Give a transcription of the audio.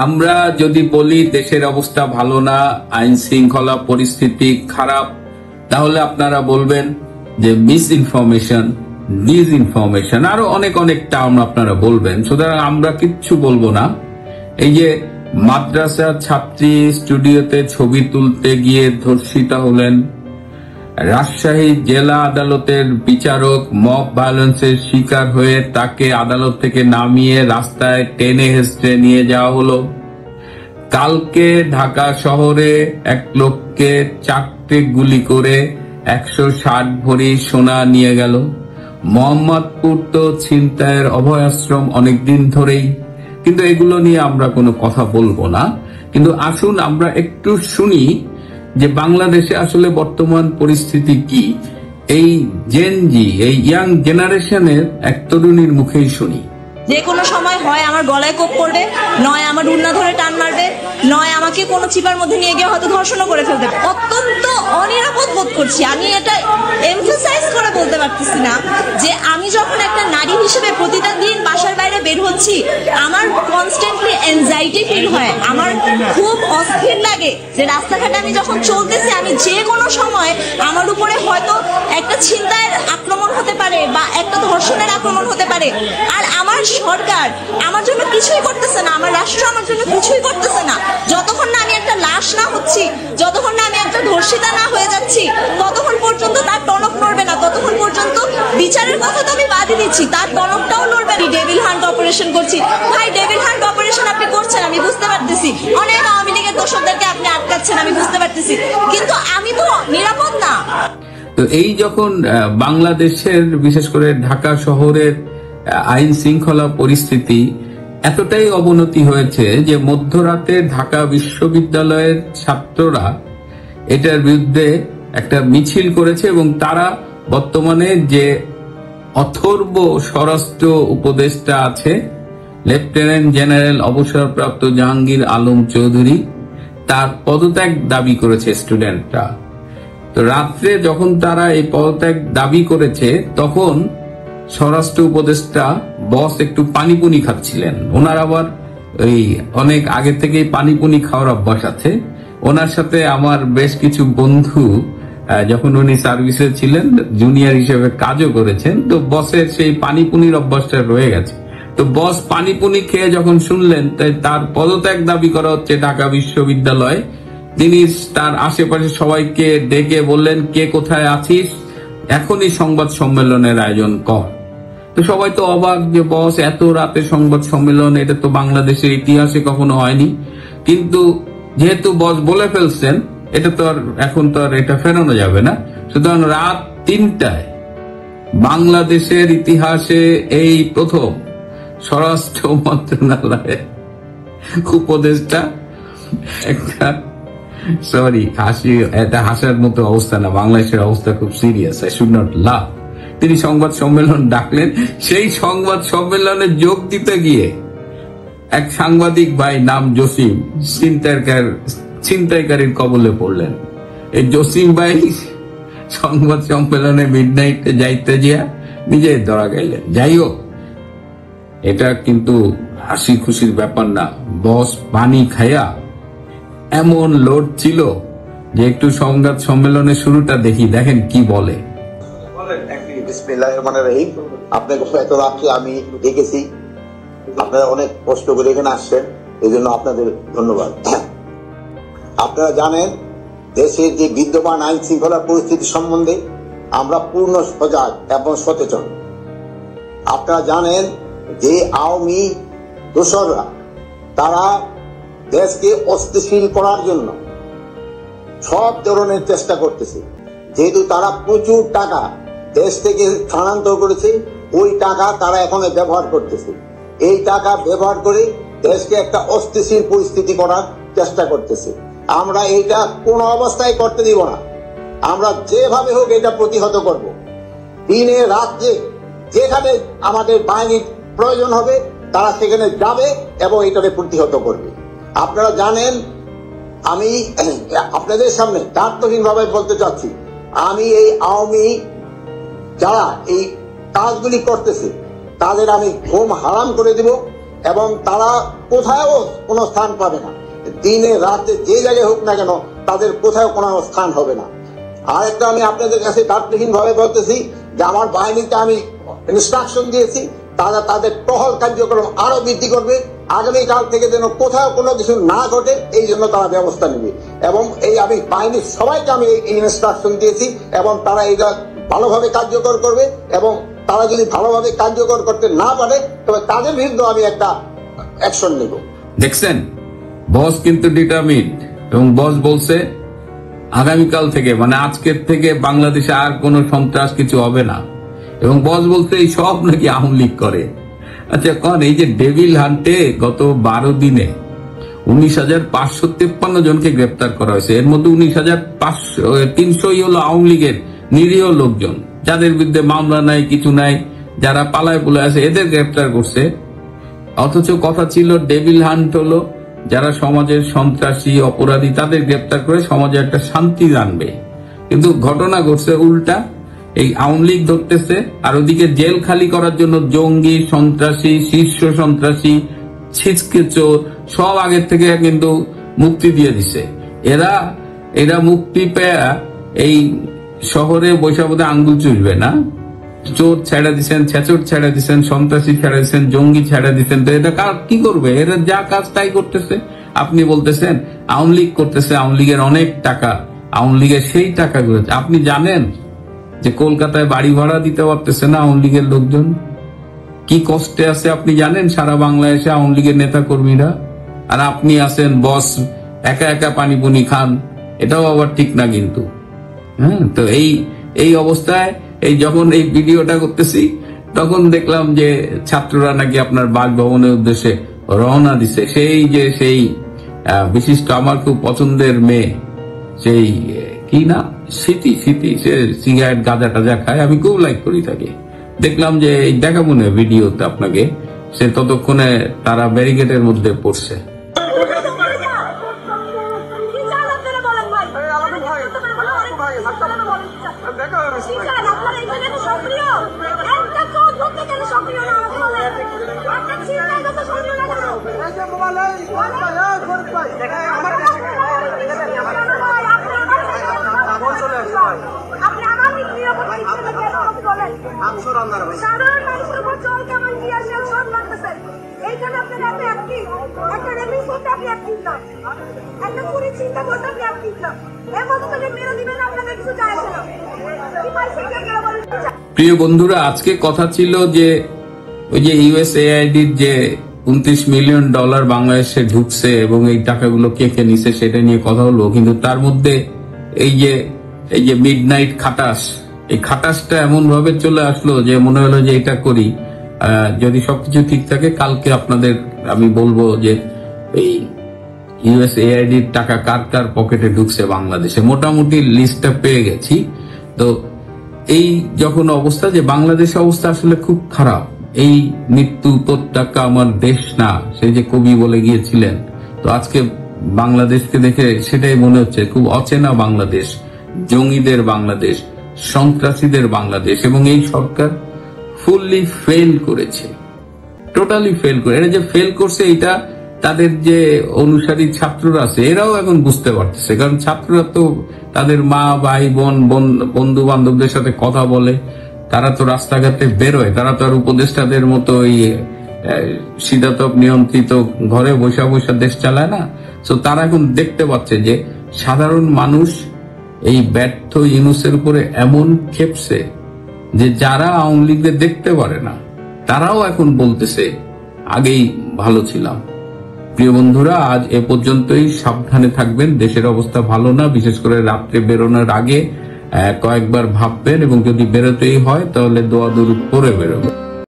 আমরা যদি বলি দেশের অবস্থা ভালো না, আইন শৃঙ্খলা পরিস্থিতি খারাপ, তাহলে আপনারা বলবেন যে মিস ইনফরমেশন, ডিসইনফরমেশন, আরো অনেক অনেক টার্ম আপনারা বলবেন। সুতরাং আমরা কিচ্ছু বলবো না। এই যে মাদ্রাসার ছাত্রী স্টুডিওতে ছবি তুলতে গিয়ে ধর্ষিতা হলেন, রাজশাহী জেলা আদালতের বিচারক মব ভায়োলেন্সের শিকার হয়ে তাকে আদালত থেকে নামিয়ে রাস্তায় টেনে হেঁচড়ে নিয়ে যাওয়া হলো, কালকে ঢাকা শহরে এক লোককে 4টে গুলি করে 160 ভরি সোনা নিয়ে গেল, মোহাম্মদপুর তো ছিনতাইয়ের অভয়াশ্রম অনেকদিন ধরেই। কিন্তু এগুলো নিয়ে আমরা কোনো কথা বলবো না। কিন্তু আসুন আমরা একটু শুনি যে বাংলাদেশে আসলে বর্তমান পরিস্থিতি কি, এই জেনজি, এই ইয়াং জেনারেশনের এক তরুণীর মুখেই শুনি। যে কোনো সময় হয় আমার গলায় কোপ করবে, নয় আমার উন্না ধরে টান মারবে, নয় আমাকে কোনো চিপার মধ্যে নিয়ে গিয়ে হয়তো ধর্ষণও করে ফেলতে। অত্যন্ত অনিরাপদ বোধ করছি। আমি এটা এমফাসাইজ করে বলতে পারতেছি না যে আমি যখন একটা নারী হিসেবে প্রতিটা দিন বাসার বাইরে বের হচ্ছি, আমার কনস্ট্যান্টলি এনজাইটি ফিল হয়, আমার খুব অস্থির লাগে যে রাস্তাঘাটে আমি যখন চলতেছি, আমি যে কোনো সময় আমার উপরে হয়তো একটা ছিনতাইয়ের আক্রমণ হতে পারে বা একটা ধর্ষণের আক্রমণ হতে পারে। আর আমার সরকার আমার জন্য কিছুই করতেছে না, আমার রাষ্ট্র আমার জন্য কিছুই করতেছে না। যতক্ষণ না আমি একটা লাশ না হচ্ছি, যতক্ষণ না আমি একটা ধর্ষিতা না হয়ে যাচ্ছি, ততক্ষণ পর্যন্ত তার টনক নড়বে না। ততক্ষণ পর্যন্ত বিচারের কথা তো আমি বাদই দিচ্ছি, তার টনকটাও নড়বে না। ডেভিল হান্ট অপারেশন করছি, ভাই ডেভিল হান্ট অপারেশন আপনি করছেন আমি বুঝতে পারতেছি, অনেক আওয়ামী লীগের দোষরদেরকে আপনি আটকাচ্ছেন আমি বুঝতে পারতেছি, কিন্তু আমি তো নিরাপদ না। তো এই যখন বাংলাদেশের বিশেষ করে ঢাকা শহরের আইন শৃঙ্খলা পরিস্থিতি এতটাই অবনতি হয়েছে যে মধ্যরাতে ঢাকা বিশ্ববিদ্যালয়ের ছাত্ররা এটার বিরুদ্ধে একটা মিছিল করেছে এবং তারা বর্তমানে যে অথর্ব স্বরাষ্ট্র উপদেষ্টা আছে লেফটেন্যান্ট জেনারেল অবসরপ্রাপ্ত জাহাঙ্গীর আলম চৌধুরী, তার পদত্যাগ দাবি করেছে স্টুডেন্টরা। তো রাত্রে যখন তারা এই পদত্যাগ দাবি করেছে তখন স্বরাষ্ট্র উপদেষ্টা বস একটু পানিপুনি খাচ্ছিলেন। ওনার আবার এই অনেক আগে থেকেই পানিপুনি খাওয়ার অভ্যাস আছে। ওনার সাথে আমার বেশ কিছু বন্ধু যখন উনি সার্ভিসে ছিলেন জুনিয়র হিসেবে কাজও করেছেন, তো বসের সেই পানিপুনির অভ্যাসটা রয়ে গেছে। তো বস পানিপুনি খেয়ে যখন শুনলেন তাই তার পদত্যাগ দাবি করা হচ্ছে ঢাকা বিশ্ববিদ্যালয়, তিনি তার আশেপাশে সবাইকে ডেকে বললেন, কে কোথায় আছিস, এখনই সংবাদ সম্মেলনের আয়োজন কর। তো সবাই তো অবাক যে বস এত রাতে সংবাদ সম্মেলন, এটা তো বাংলাদেশের ইতিহাসে কখনো হয়নি। কিন্তু যেহেতু বস বলে ফেলছেন, এটা তো আর এখন তো আর এটা ফেরানো যাবে না। সুতরাং রাত 3টায় বাংলাদেশের ইতিহাসে এই প্রথম স্বরাষ্ট্র মন্ত্রণালয়ের উপদেষ্টা একটা এটা হাসার মতো অবস্থা না, বাংলাদেশের অবস্থা খুব সিরিয়াস, আই শুড নট লাভ। তিনি সংবাদ সম্মেলন ডাকলেন, সেই সংবাদ সম্মেলনে যোগ দিতে গিয়ে এক সাংবাদিক ভাই নাম জসিম ছিনতাইকারীর কবলে পড়লেন। এই জসিম ভাই সংবাদ সম্মেলনে মিডনাইটে যাইতে গিয়া নিজে ধরা গেলেন। যাই হোক, এটা কিন্তু হাসি খুশির ব্যাপার না। বস পানি খায়া এমন লোড ছিল যে একটু সংবাদ সম্মেলনের শুরুটা দেখি, দেখেন কি বলে। আপনাকে এত রাত্রে আমি দেখেছি, আপনারা অনেক কষ্ট করে এখানে আসছেন, এই জন্য আপনাদের ধন্যবাদ। আপনারা জানেন দেশের যে বিদ্যমান আইন শৃঙ্খলা পরিস্থিতি সম্বন্ধে আমরা পূর্ণ সজাগ এবং সচেতন। আপনারা জানেন যে আওয়ামী দোসররা তারা দেশকে অস্থিতিশীল করার জন্য সব ধরনের চেষ্টা করতেছে। যেহেতু তারা প্রচুর টাকা দেশ থেকে স্থানান্তর করেছে, ওই টাকা তারা এখন ব্যবহার করতেছে। এই টাকা ব্যবহার করে দেশকে একটা অস্থিতিশীল পরিস্থিতি করার চেষ্টা করতেছে। আমরা এইটা কোন অবস্থায় করতে দিব না। আমরা যেভাবে হোক এটা প্রতিহত করব। দিনে রাত্রে যেখানে আমাদের বাহিনীর প্রয়োজন হবে তারা সেখানে যাবে এবং এটাকে প্রতিহত করবে। আপনারা জানেন, আমি আপনাদের সামনে দায়িত্বহীনভাবে বলতে চাচ্ছি, আমি এই আওয়ামী যারা এই কাজগুলি করতেছে তাদের আমি ঘুম হারাম করে দিব এবং তারা কোথাও কোনো স্থান পাবে না। দিনে রাতে যে জায়গায় হোক না কেন তাদের কোথাও কোনো স্থান হবে না। আর একটা আমি আপনাদের কাছে তাৎপর্যহীন ভাবে বলতেছি যে আমার বাহিনীকে আমি ইনস্ট্রাকশন দিয়েছি, তারা তাদের টহল কার্যক্রম আরো বৃদ্ধি করবে। আগামীকাল থেকে যেন কোথাও কোনো কিছু না ঘটে এই জন্য তারা ব্যবস্থা নেবে। এবং এই আমি বাহিনীর সবাইকে আমি এই ইনস্ট্রাকশন দিয়েছি এবং তারা এটা ভালোভাবে কার্যকর করবে। এবং তারা যদি ভালোভাবে কার্যকর করতে না পারে তবে তাদের বিরুদ্ধে আমি একটা অ্যাকশন নেব। দেখছেন, বস কিন্তু ডিটারমিন্ড এবং বস বলছে আগামীকাল থেকে মানে আজকের থেকে বাংলাদেশে আর কোনো সন্ত্রাস কিছু হবে না। এবং বস বলছে এই সব নাকি আওয়ামী লীগ করে। আচ্ছা কন, এই যে ডেভিল হান্টে গত 12 দিনে 19,553 জনকে গ্রেপ্তার করা হয়েছে। এর মধ্যে 19,300 হলো আওয়ামী লীগের নিরীহ লোকজন, যাদের বিরুদ্ধে মামলা নাই কিছু নাই, যারা পালায় পুলে আছে এদের গ্রেপ্তার করছে। অথচ কথা ছিল ডেভিল হান্ট হলো যারা সমাজের সন্ত্রাসী অপরাধী তাদের গ্রেপ্তার করে সমাজে একটা শান্তি আনবে। কিন্তু ঘটনা ঘটছে উল্টা, এই আওয়ামী লীগ ধরতেছে আর ওদিকে জেল খালি করার জন্য জঙ্গি, সন্ত্রাসী, শীর্ষ সন্ত্রাসী, ছিচকে চোর সব আগের থেকে কিন্তু মুক্তি দিয়ে দিছে। এরা মুক্তি পেয়ে এই শহরে বৈশাখে আঙ্গুল চুষবে না। চোর ছেড়ে দিচ্ছেন, ছেচর ছেড়ে দিচ্ছেন, সন্ত্রাসী ছেড়ে দিচ্ছেন, জঙ্গি ছেড়ে দিচ্ছেন। তো এটা কি করবে? এরা যা কাজ তাই করতেছে। আপনি বলতেছেন আওয়ামী লীগ করতেছে, আওয়ামী লীগের অনেক টাকা, আওয়ামী লীগের সেই টাকাগুলো আপনি জানেন যে কলকাতায় বাড়ি ভাড়া দিতে পারতেছে না আওয়ামী লীগের লোকজন, কি কষ্টে আছে আপনি জানেন সারা বাংলাদেশে আওয়ামী লীগের নেতা কর্মীরা। আর আপনি আছেন বস, একা একা পানি পুনি খান, এটাও আবার ঠিক না কিন্তু। হ্যাঁ, তো এই অবস্থায় এই যখন এই ভিডিওটা করতেছি তখন দেখলাম যে ছাত্ররা নাকি আপনার বাসভবনের উদ্দেশ্যে রওনা দিছে। সেই বিশিষ্ট আমার খুব পছন্দের মেয়ে, সেই কি না স্মৃতি, সে সিগারেট গাঁজা টাজা খায়, আমি খুব লাইক করি তাকে। দেখলাম যে এই দেখাবো না ভিডিওতে আপনাকে, সে ততক্ষণে তারা ব্যারিকেডের মধ্যে পড়ছে। প্রিয় বন্ধুরা, আজকে কথা ছিল যে ওই যে ইউএসএআইডির যে $29 মিলিয়ন বাংলাদেশে ঢুকছে এবং এই টাকাগুলো কে কে নিছে সেটা নিয়ে কথা হলো। কিন্তু তার মধ্যে এই যে মিডনাইট খাটাস, এই খাটাসটা এমন ভাবে চলে আসলো যে মনে হলো যে এটা করি, যদি সবকিছু ঠিক থাকে কালকে আপনাদের আমি বলবো যে এই ইউএসএআইডির টাকা কার কার পকেটে ঢুকছে বাংলাদেশে। মোটামুটি লিস্টটা পেয়ে গেছি। তো এই যখন অবস্থা যে বাংলাদেশের অবস্থা আসলে খুব খারাপ, এই মৃত্যু তোর টাকা আমার দেশ না, সেই যে কবি বলে গিয়েছিলেন। তো আজকে বাংলাদেশকে দেখে সেটাই মনে হচ্ছে, খুব অচেনা বাংলাদেশ, জঙ্গিদের বাংলাদেশ, সন্ত্রাসীদের বাংলাদেশ। এবং এই সরকার ফুললি ফেল করেছে, টোটালি ফেল করে। এরা যে ফেল করছে এটা তাদের যে অনুসারী ছাত্ররা আছে এরাও এখন বুঝতে পারতেছে। কারণ ছাত্ররা তো তাদের মা, ভাই, বোন, বন্ধু বান্ধবদের সাথে কথা বলে, তারা তো রাস্তাঘাটে বেরোয়, তারা তো আর উপদেষ্টাদের মতো ওই শীতাতপ নিয়ন্ত্রিত ঘরে বৈশা বৈশা দেশ চালায় না। তো তারা এখন দেখতে পাচ্ছে যে সাধারণ মানুষ এই ব্যর্থ ইউনূসের উপরে এমন খেপছে যে যারা আওয়ামী লীগদের দেখতে পারে না তারাও এখন বলতেছে আগেই ভালো ছিলাম। প্রিয় বন্ধুরা, আজ এ পর্যন্তই। সাবধানে থাকবেন, দেশের অবস্থা ভালো না। বিশেষ করে রাত্রে বেরোনোর আগে কয়েকবার ভাববেন এবং যদি বেরোতেই হয় তাহলে দোয়া দরুদ পড়ে বেরোবেন।